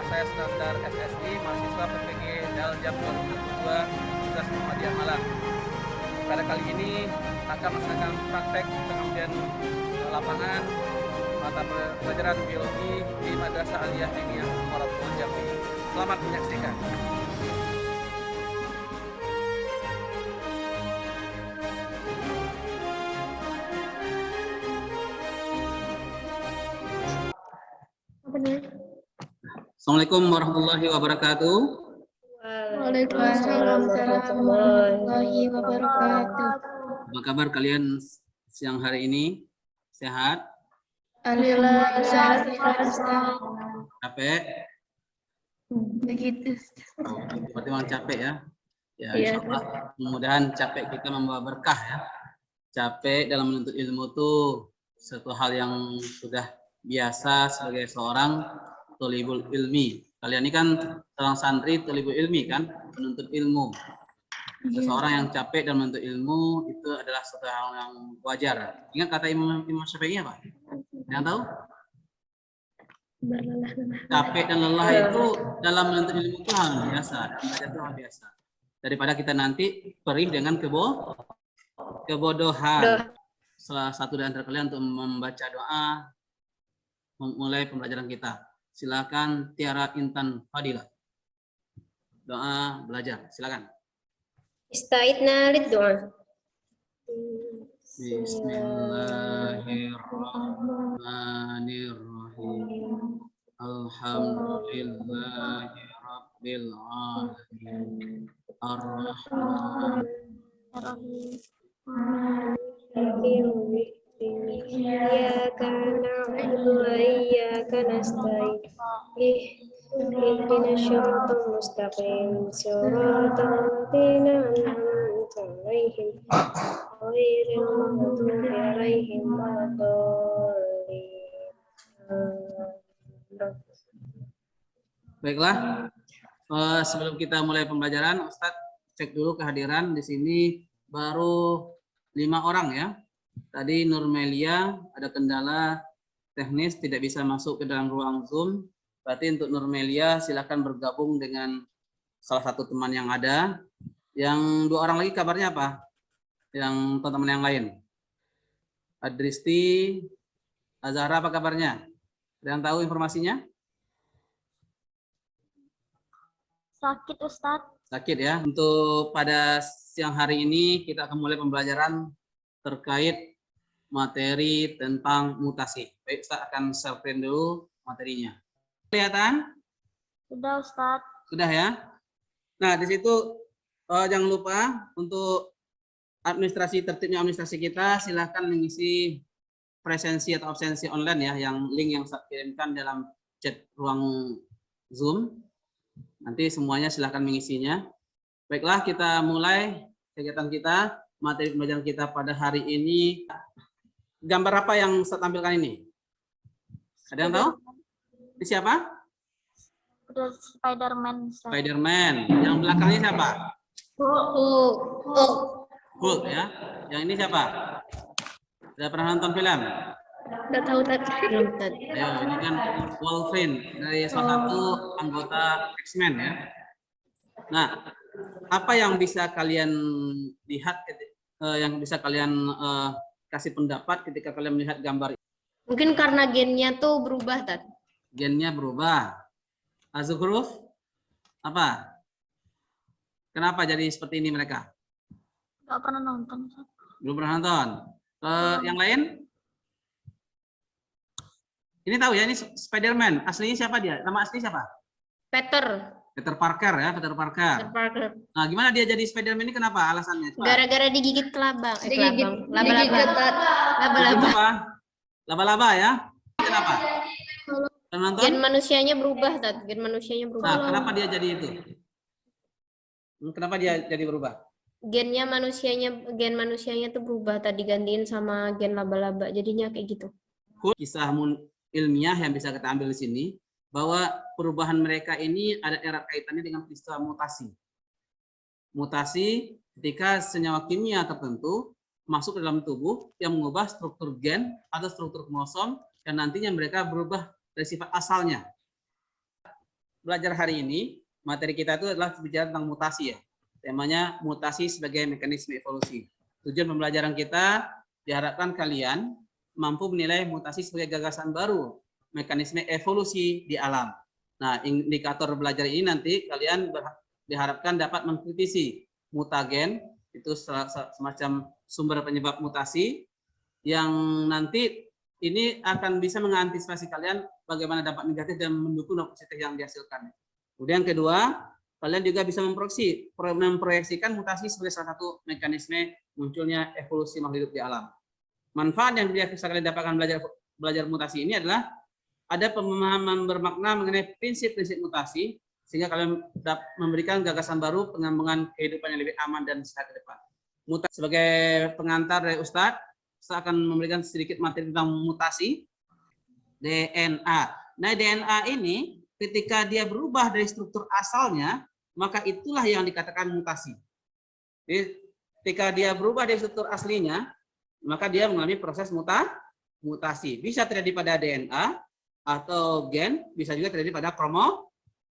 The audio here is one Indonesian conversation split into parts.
saya Standar SSI, mahasiswa PPG Daljab 2022 Universitas Muhammadiyah Malang. Pada kali ini akan melaksanakan praktek pengujian lapangan mata pelajaran biologi di Madrasah Aliyah Diniyah Muhammadiyah Jambi. Selamat menyaksikan. Assalamualaikum warahmatullahi wabarakatuh. Waalaikumsalam warahmatullahi wabarakatuh. Apa kabar kalian siang hari ini? Sehat? Alhamdulillah sehat Ustaz. Capek? Begitu. Oh, berarti memang capek ya? Ya, Iya. insyaallah mudah-mudahan capek kita membawa berkah ya. Capek dalam menuntut ilmu itu satu hal yang sudah biasa sebagai seorang thalibul ilmi. Kalian ini kan seorang santri thalibul ilmi kan, menuntut ilmu. Seseorang yang capek dan menuntut ilmu itu adalah suatu hal yang wajar. Ingat kata Imam Syafi'i apa? Yang tahu? Capek dan lelah itu dalam menuntut ilmu itu hal biasa, dan belajar itu hal biasa. Daripada kita nanti perih dengan kebodohan. Salah satu dari antara kalian untuk membaca doa memulai pembelajaran kita. Silakan Tiara Intan Fadilah. Doa belajar, silakan. Ista'idna lid-du'a. Bismillahirrahmanirrahim. Alhamdulillahi rabbil alamin. Ar-Rahman Iyyaka na'budu wa iyyaka nasta'in. Ihdinas siratal mustaqim. Siratal ladzina an'amta 'alaihim ghairil maghdubi 'alaihim waladdallin. Baiklah, sebelum kita mulai pembelajaran, Ustadz cek dulu kehadiran di sini baru 5 orang ya. Tadi Nurmelia ada kendala teknis tidak bisa masuk ke dalam ruang Zoom. Berarti untuk Nurmelia silakan bergabung dengan salah satu teman yang ada. Yang 2 orang lagi kabarnya apa? Yang teman-teman yang lain. Adristi, Azahra apa kabarnya? Ada yang tahu informasinya? Sakit Ustaz. Sakit ya. Untuk pada siang hari ini kita akan mulai pembelajaran terkait materi tentang mutasi. Baik, Ustaz akan share dulu materinya. Kelihatan? Sudah Ustaz. Sudah ya. Nah, di situ jangan lupa untuk administrasi tertibnya administrasi kita silahkan mengisi presensi atau absensi online ya, yang link yang saya kirimkan dalam chat ruang Zoom. Nanti semuanya silahkan mengisinya. Baiklah, kita mulai kegiatan kita, materi pembelajaran kita pada hari ini. Gambar apa yang saya tampilkan ini? Ada yang tahu? Ini siapa? Spiderman. Spiderman. Yang belakangnya siapa? Hulk ya. Yang ini siapa? Sudah pernah nonton film? Enggak tahu tadi. Ayo, ini kan Wolverine dari salah satu anggota X-Men ya. Nah, apa yang bisa kalian lihat, yang bisa kalian kasih pendapat ketika kalian melihat gambar ini? Mungkin karena gennya tuh berubah, Tat. Gennya berubah. Azuhruf, apa? Kenapa jadi seperti ini mereka? Enggak pernah nonton. Belum pernah nonton. Yang lain? Ini tahu ya, ini Spider-Man. Aslinya siapa dia? Nama asli siapa? Peter Parker ya, Peter Parker. Nah, gimana dia jadi Spider-Man ini? Kenapa alasannya? Gara-gara digigit kelabang. Laba-laba ya. Kenapa? Gen manusianya berubah, Tat. Gen manusianya berubah. Nah, kenapa dia jadi itu? Kenapa dia jadi berubah? Gen manusianya tuh berubah, tadi gantiin sama gen laba-laba. Jadinya kayak gitu. Kisah ilmiah yang bisa kita ambil di sini, bahwa perubahan mereka ini ada erat kaitannya dengan peristiwa mutasi. Mutasi ketika senyawa kimia tertentu masuk ke dalam tubuh yang mengubah struktur gen atau struktur kromosom dan nantinya mereka berubah dari sifat asalnya. belajar hari ini, materi kita itu adalah bicara tentang mutasi ya. Temanya mutasi sebagai mekanisme evolusi. Tujuan pembelajaran kita diharapkan kalian mampu menilai mutasi sebagai gagasan baru, mekanisme evolusi di alam. Nah, indikator belajar ini nanti kalian diharapkan dapat mengkritisi mutagen, itu semacam sumber penyebab mutasi, yang nanti ini akan bisa mengantisipasi kalian bagaimana dampak negatif dan mendukung dampak positif yang dihasilkan. Kemudian kedua, kalian juga bisa memproyeksikan mutasi sebagai salah satu mekanisme munculnya evolusi makhluk hidup di alam. Manfaat yang bisa kalian dapatkan belajar mutasi ini adalah ada pemahaman bermakna mengenai prinsip-prinsip mutasi, sehingga kalian dapat memberikan gagasan baru pengembangan kehidupan yang lebih aman dan sehat ke depan. Mutasi sebagai pengantar dari Ustadz, saya akan memberikan sedikit materi tentang mutasi DNA. Nah, DNA ini ketika dia berubah dari struktur asalnya, maka itulah yang dikatakan mutasi. Jadi, ketika dia berubah dari struktur aslinya, maka dia mengalami proses mutasi. Bisa terjadi pada DNA atau gen, bisa juga terjadi pada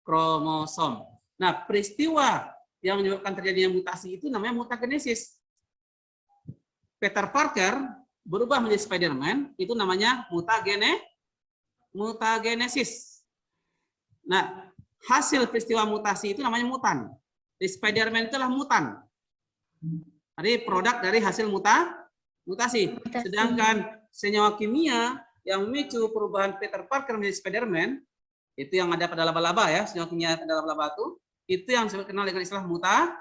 kromosom. Nah, peristiwa yang menyebabkan terjadinya mutasi itu namanya mutagenesis. Peter Parker berubah menjadi Spider-Man, itu namanya mutagenesis. Nah, hasil peristiwa mutasi itu namanya mutan. Di Spider-Man itulah mutan. Jadi produk dari hasil mutasi. Sedangkan senyawa kimia yang memicu perubahan Peter Parker menjadi Spider-Man, itu yang ada pada laba-laba ya, senyawa kimia pada laba-laba itu yang dikenal dengan istilah mutagen.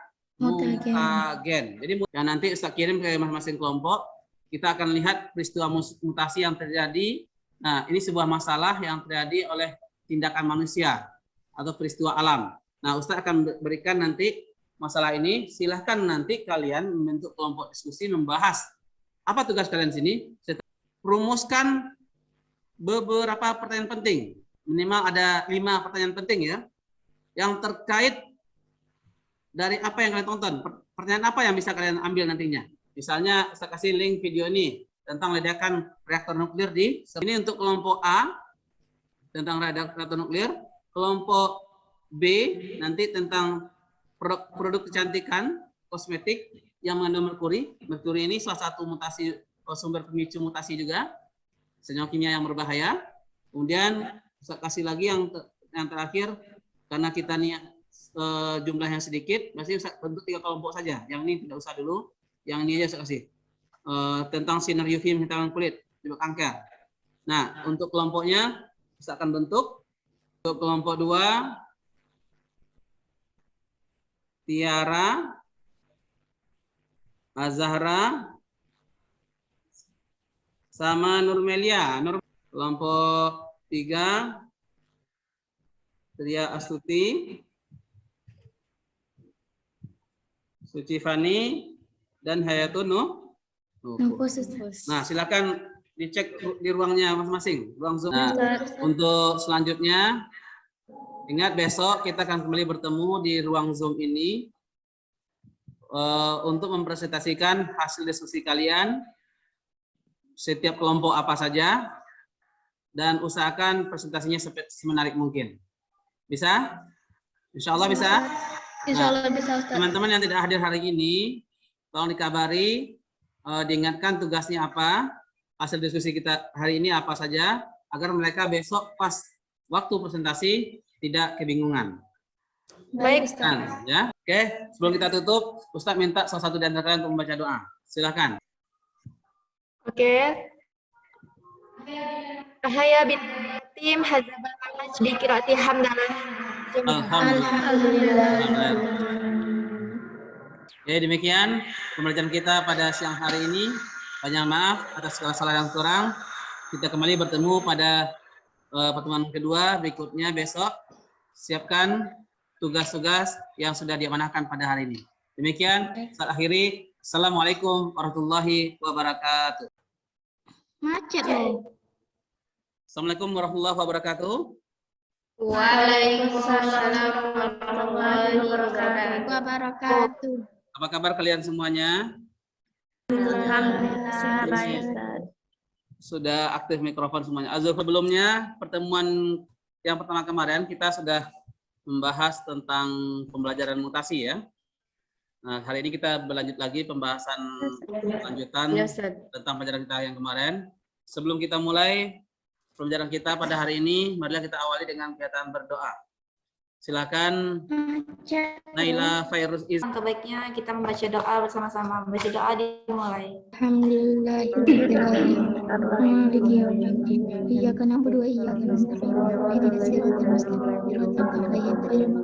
Jadi nanti Ustaz kirim ke masing-masing kelompok, kita akan lihat peristiwa mutasi yang terjadi. Nah, ini sebuah masalah yang terjadi oleh tindakan manusia atau peristiwa alam. Nah, Ustaz akan berikan nanti masalah ini. Silahkan nanti kalian membentuk kelompok diskusi membahas. Apa tugas kalian sini? Rumuskan beberapa pertanyaan penting. Minimal ada 5 pertanyaan penting ya, yang terkait dari apa yang kalian tonton. Pertanyaan apa yang bisa kalian ambil nantinya? Misalnya saya kasih link video ini tentang ledakan reaktor nuklir ini untuk kelompok A tentang reaktor nuklir, kelompok B nanti tentang produk kecantikan kosmetik yang mengandung merkuri. Merkuri ini salah satu mutasi sumber pemicu mutasi juga, senyawa kimia yang berbahaya. Kemudian saya kasih lagi yang terakhir, karena kita niat jumlahnya sedikit, masih bentuk 3 kelompok saja. Yang ini tidak usah dulu, yang ini aja saya kasih. Tentang sinar UV menghitamkan kulit, penyebab kanker. Nah, untuk kelompoknya saya akan bentuk. Untuk kelompok 2, Tiara, Azahra, sama Nurmelia. Kelompok 3, Tria Astuti, Suci Fani, dan Hayatun Nah, silakan dicek di ruangnya masing-masing, ruang Zoom. Nah, untuk selanjutnya, ingat besok kita akan kembali bertemu di ruang Zoom ini untuk mempresentasikan hasil diskusi kalian, setiap kelompok apa saja, dan usahakan presentasinya semenarik mungkin. Bisa? Insya Allah bisa? Insya Allah bisa, Ustaz. Teman-teman yang tidak hadir hari ini, tolong dikabari, diingatkan tugasnya apa, hasil diskusi kita hari ini apa saja, agar mereka besok pas waktu presentasi tidak kebingungan. Baik, Ustaz. Nah, ya, oke. Sebelum kita tutup, Ustaz minta salah satu dari kalian untuk membaca doa. Silakan. Oke. Ahaya bitim hadzabal manhaj bi qiraati hamdalah. Alhamdulillah. Oke, demikian pembelajaran kita pada siang hari ini. Banyak maaf atas segala salah yang kurang. Kita kembali bertemu pada pertemuan kedua berikutnya besok. Siapkan tugas-tugas yang sudah diamanahkan pada hari ini. Demikian, saya akhiri. Assalamualaikum warahmatullahi wabarakatuh. Macet. Assalamualaikum warahmatullahi wabarakatuh. Waalaikumsalam warahmatullahi Wabarakatuh. Apa kabar kalian semuanya? Alhamdulillah, baik, Ustaz. Sudah aktif mikrofon semuanya. Azul sebelumnya pertemuan yang pertama kemarin kita sudah membahas tentang pembelajaran mutasi ya. Nah, hari ini kita berlanjut lagi pembahasan lanjutan Ya, Ustaz. tentang pelajaran kita yang kemarin. Sebelum kita mulai pembelajaran kita pada hari ini, marilah kita awali dengan kegiatan berdoa. Silakan Naila Fairuz Iz. Langkah baiknya kita membaca doa bersama-sama. Membaca doa dimulai. Alhamdulillahirrahmanirrahim. Iyyaka na'budu wa iyyaka nasta'in. Ihdinas siratal mustaqim. Siratal ladzina an'amta 'alaihim.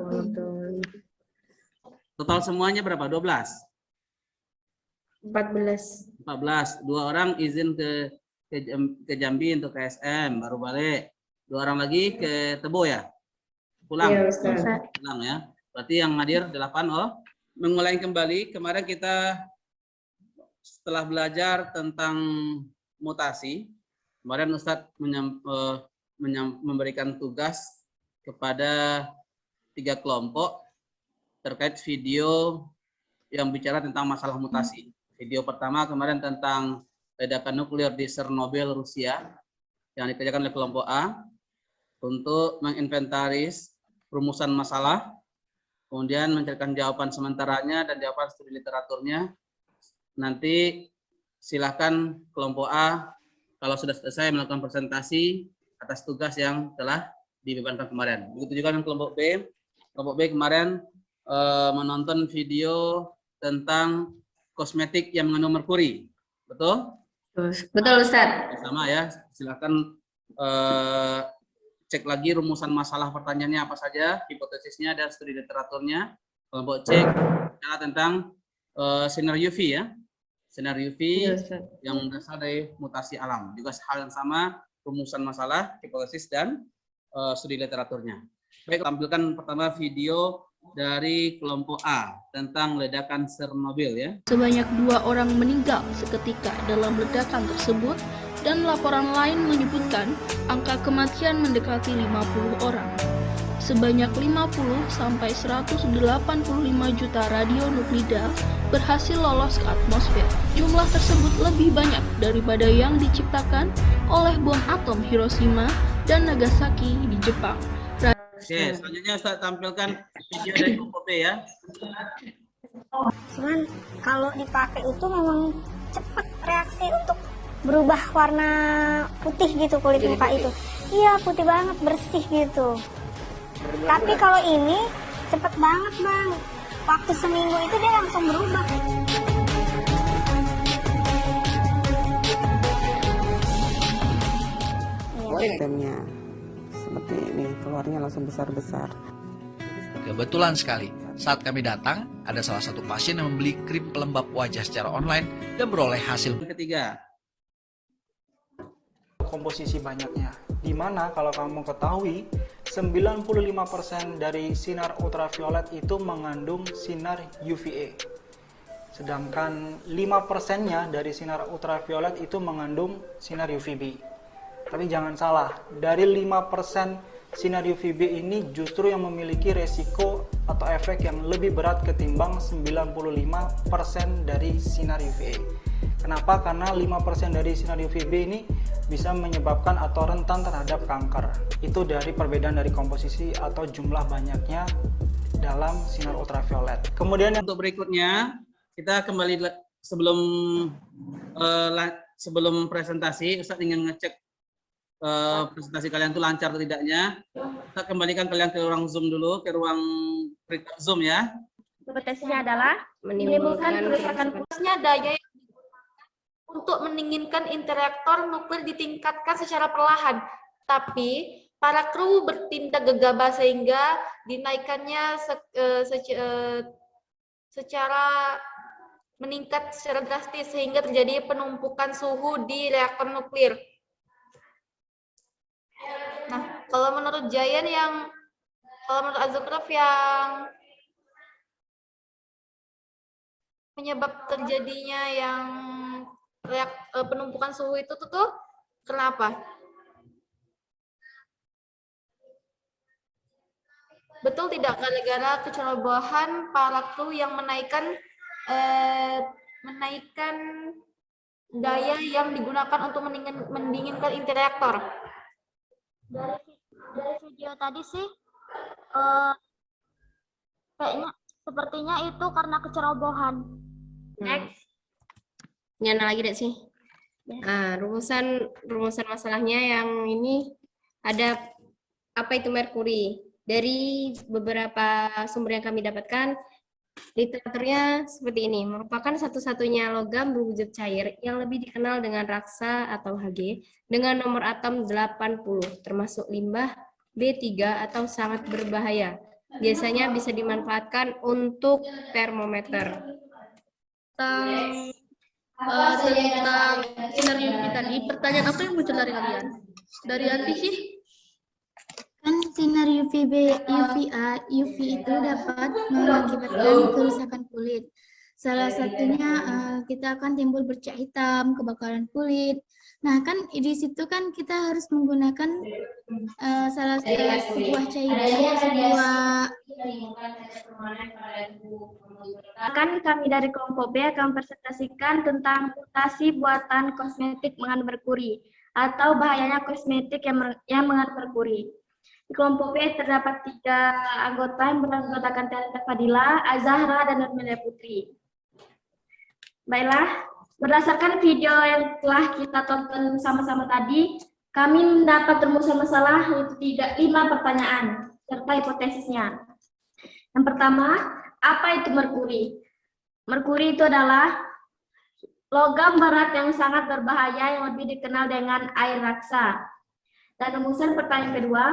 Total semuanya berapa? 12. 14. 14. 2 orang izin ke Jambi untuk KSM, baru balik. 2 orang lagi ke Tebo ya? Pulang. Iya, Ustaz. Pulang ya. Berarti yang hadir 8. Oh, mengulangi kembali. Kemarin kita setelah belajar tentang mutasi, kemarin Ustadz memberikan tugas kepada 3 kelompok terkait video yang bicara tentang masalah mutasi. Video pertama kemarin tentang ledakan nuklir di Chernobyl, Rusia, yang dikerjakan oleh kelompok A untuk menginventaris rumusan masalah, kemudian mencarikan jawaban sementaranya dan jawaban studi literaturnya. Nanti silakan kelompok A kalau sudah selesai melakukan presentasi atas tugas yang telah dibebankan kemarin. Begitu juga dengan kelompok B. Kelompok B kemarin menonton video tentang kosmetik yang mengandung merkuri. Betul? Betul, Ustaz. Sama ya. Silakan cek lagi rumusan masalah pertanyaannya apa saja, hipotesisnya dan studi literaturnya. Kelompok C bicara tentang sinar UV ya. Sinar UV Iya, Ustaz. yang berasal dari mutasi alam. Juga hal yang sama, rumusan masalah, hipotesis dan studi literaturnya. Baik, tampilkan pertama video dari kelompok A tentang ledakan Chernobyl ya. Sebanyak 2 orang meninggal seketika dalam ledakan tersebut dan laporan lain menyebutkan angka kematian mendekati 50 orang. Sebanyak 50 sampai 185 juta radionuklida berhasil lolos ke atmosfer. Jumlah tersebut lebih banyak daripada yang diciptakan oleh bom atom Hiroshima dan Nagasaki di Jepang. Oke, selanjutnya Ustaz tampilkan video dari kelompok B ya. Cuman kalau dipakai itu memang cepat reaksi untuk berubah warna putih gitu kulit muka itu. Iya, putih banget, bersih gitu. Tapi kalau ini cepet banget, Bang. Waktu seminggu itu dia langsung berubah. Sistemnya seperti ini, keluarnya langsung besar-besar. Kebetulan sekali, saat kami datang, ada salah satu pasien yang membeli krim pelembab wajah secara online dan beroleh hasil. Yang ketiga, komposisi banyaknya, di mana kalau kamu ketahui 95% dari sinar ultraviolet itu mengandung sinar UVA, sedangkan 5%-nya dari sinar ultraviolet itu mengandung sinar UVB. Tapi jangan salah, dari 5% sinar UVB ini justru yang memiliki resiko atau efek yang lebih berat ketimbang 95% dari sinar UVA. Kenapa? Karena 5% dari sinar UVB ini bisa menyebabkan atau rentan terhadap kanker. Itu dari perbedaan dari komposisi atau jumlah banyaknya dalam sinar ultraviolet. Kemudian untuk berikutnya kita kembali sebelum presentasi, Ustaz ingin ngecek presentasi kalian itu lancar atau tidaknya. Kita kembalikan kalian ke ruang Zoom dulu, ke ruang Zoom ya. Hipotesisnya adalah Menimbulkan kerusakan pulsnya daya yang untuk mendinginkan interaktor nuklir ditingkatkan secara perlahan, tapi para kru bertindak gegabah sehingga dinaikannya secara meningkat secara drastis sehingga terjadi penumpukan suhu di reaktor nuklir. Nah, kalau menurut Azukraf yang penyebab terjadinya yang penumpukan suhu itu tuh kenapa? Betul tidak gara-gara kecerobohan para kru yang menaikkan daya yang digunakan untuk mendinginkan interaktor? Dari video tadi sih Kayaknya sepertinya itu karena kecerobohan. Next. Nyana lagi deh sih. Nah, rumusan masalahnya yang ini ada apa itu merkuri. Dari beberapa sumber yang kami dapatkan, literaturnya seperti ini, merupakan satu-satunya logam berwujud cair yang lebih dikenal dengan raksa atau Hg dengan nomor atom 80, termasuk limbah B3 atau sangat berbahaya. Biasanya bisa dimanfaatkan untuk termometer. Tentang sinar UV tadi, pertanyaan apa yang muncul dari kalian? Dari Anti sih? Kan sinar UVA, UV itu dapat mengakibatkan kerusakan kulit. Salah satunya kita akan timbul bercak hitam, kebakaran kulit. Nah, kan di situ kan kita harus menggunakan sebuah cairan, sebuah. Akan kami dari kelompok B akan presentasikan tentang mutasi buatan kosmetik mengandung merkuri atau bahayanya kosmetik yang mengandung merkuri. Di kelompok B terdapat 3 anggota yang beranggotakan Tenta Fadila, Azahra, dan Nurmila Putri. Baiklah, berdasarkan video yang telah kita tonton sama-sama tadi, kami mendapat rumusan masalah yaitu 5 pertanyaan serta hipotesisnya. Yang pertama, apa itu merkuri? Merkuri itu adalah logam berat yang sangat berbahaya yang lebih dikenal dengan air raksa. Dan rumusan pertanyaan kedua,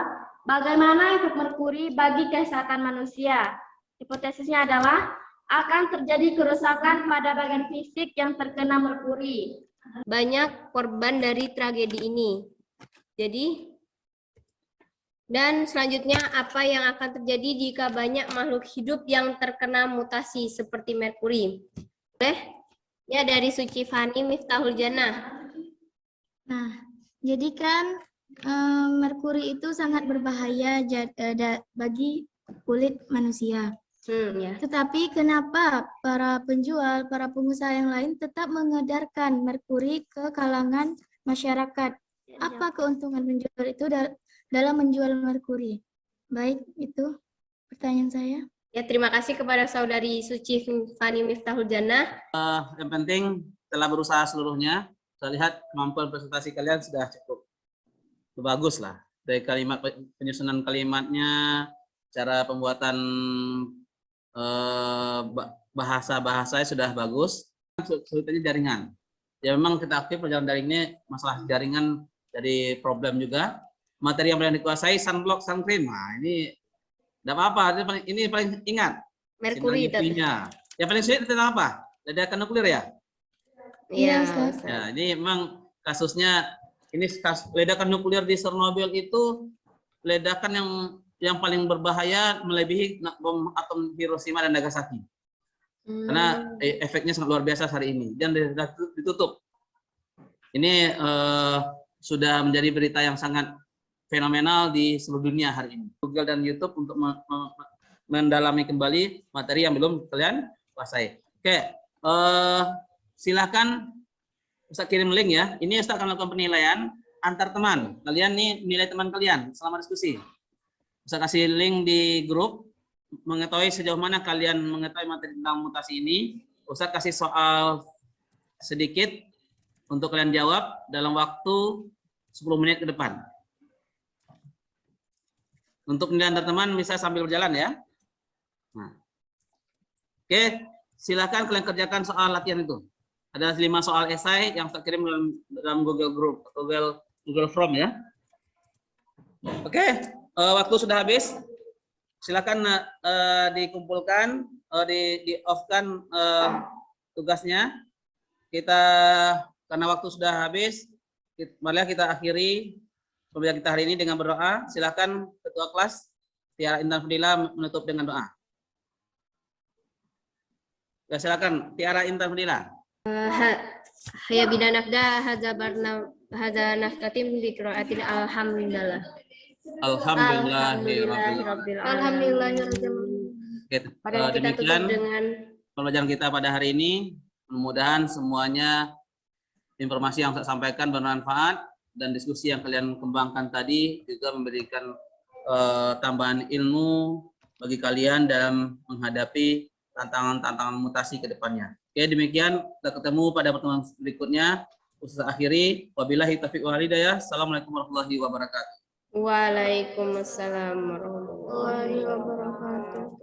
bagaimana efek merkuri bagi kesehatan manusia? Hipotesisnya adalah akan terjadi kerusakan pada bagian fisik yang terkena merkuri. Banyak korban dari tragedi ini. Dan selanjutnya apa yang akan terjadi jika banyak makhluk hidup yang terkena mutasi seperti merkuri? Boleh? Ya, dari Suci Fani Miftahul Jannah. Nah, jadi kan merkuri itu sangat berbahaya bagi kulit manusia. Ya. Tetapi kenapa para penjual, para pengusaha yang lain tetap mengedarkan merkuri ke kalangan masyarakat? Apa keuntungan penjual itu dalam menjual merkuri? Baik, itu pertanyaan saya. Ya, terima kasih kepada saudari Suci Fani Miftahul Jannah. Yang penting telah berusaha seluruhnya. Saya lihat kemampuan presentasi kalian sudah cukup bagus lah. Dari kalimat penyusunan kalimatnya, cara pembuatan bahasa-bahasanya sudah bagus. Sulitnya jaringan. Ya memang kita aktif perjalanan daring ini masalah jaringan jadi problem juga. Materi yang paling dikuasai sunblock, sun cream. Nah, ini tidak apa-apa. Ini paling ingat. Merkuri tadi. Yang paling sulit tentang apa? Ledakan nuklir ya? Iya, Ustaz. Ya, ini memang kasusnya ini ledakan nuklir di Chernobyl itu ledakan yang paling berbahaya melebihi bom atom Hiroshima dan Nagasaki. Karena efeknya sangat luar biasa hari ini dan ditutup. Ini sudah menjadi berita yang sangat fenomenal di seluruh dunia hari ini. Google dan YouTube untuk mendalami kembali materi yang belum kalian kuasai. Oke, silakan Ustaz kirim link ya. Ini Ustaz akan melakukan penilaian antar teman. Kalian nih nilai teman kalian selama diskusi. Ustaz kasih link di grup mengetahui sejauh mana kalian mengetahui materi tentang mutasi ini. Ustaz kasih soal sedikit untuk kalian jawab dalam waktu 10 menit ke depan. Untuk penilaian antar teman bisa sambil berjalan ya. Nah. Oke, silakan kalian kerjakan soal latihan itu. Ada 5 soal esai yang saya kirim dalam Google Group, Google Form ya. Oke, waktu sudah habis. Silakan dikumpulkan, di off-kan tugasnya. Karena waktu sudah habis, marilah kita akhiri pembelajaran kita hari ini dengan berdoa. Silakan Ketua Kelas Tiara Intan Fadila menutup dengan doa. Ya, silakan Tiara Intan Fadila. Ya bina nafda hadza naftatim bi qiraatil alhamdulillah. Alhamdulillahirabbil alamin. Demikian pembelajaran kita pada hari ini. Mudah-mudahan semuanya informasi yang saya sampaikan bermanfaat dan diskusi yang kalian kembangkan tadi juga memberikan tambahan ilmu bagi kalian dalam menghadapi tantangan-tantangan mutasi ke depannya. Oke, demikian, kita ketemu pada pertemuan berikutnya. Ustaz akhiri, wabillahi taufiq wal hidayah. Assalamualaikum warahmatullahi wabarakatuh. Waalaikumsalam warahmatullahi wabarakatuh.